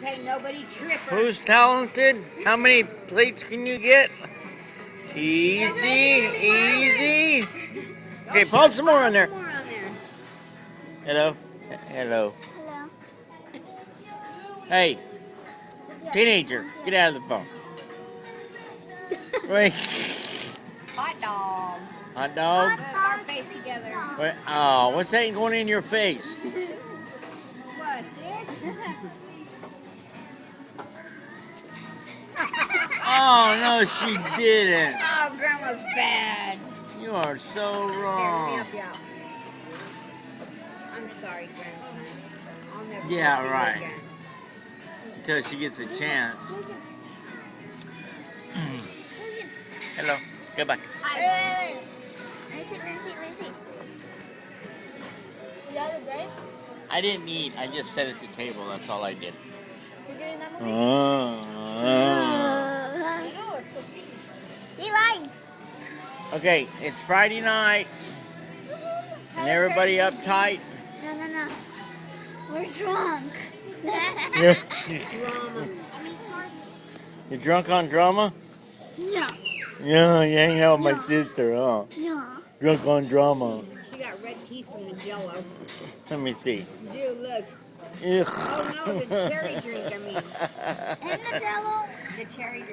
Okay, nobody trip her. Who's talented? How many plates can you get? Easy, easy. Okay, put some more on there. Hello. Hello. Hello. Hey, teenager, get out of the phone. Wait. Hot dog. Hot dog? Put our face together. Wait, oh, what's that going in your face? What, this? Oh, no, she didn't. Oh, Grandma's bad. You are so Here, let me wrong. help you out. I'm sorry, grandson. I'll never Yeah, touch you right. again. Until she gets a chance. Hello. Goodbye. Hey. Let me see. You got it, right? I didn't eat. I just sat at the table. That's all I did. You're getting that movie? He lies. Okay, it's Friday night. And everybody uptight. No. We're drunk. You're, Drama. you're drunk on drama? Yeah. Yeah, you hang out with my Yeah. sister, huh? Yeah. Drunk on drama. She got red teeth from the Jello. Let me see. Dude, look. Ugh. Oh no, the cherry drink. I mean, And the Jello. the cherry drink.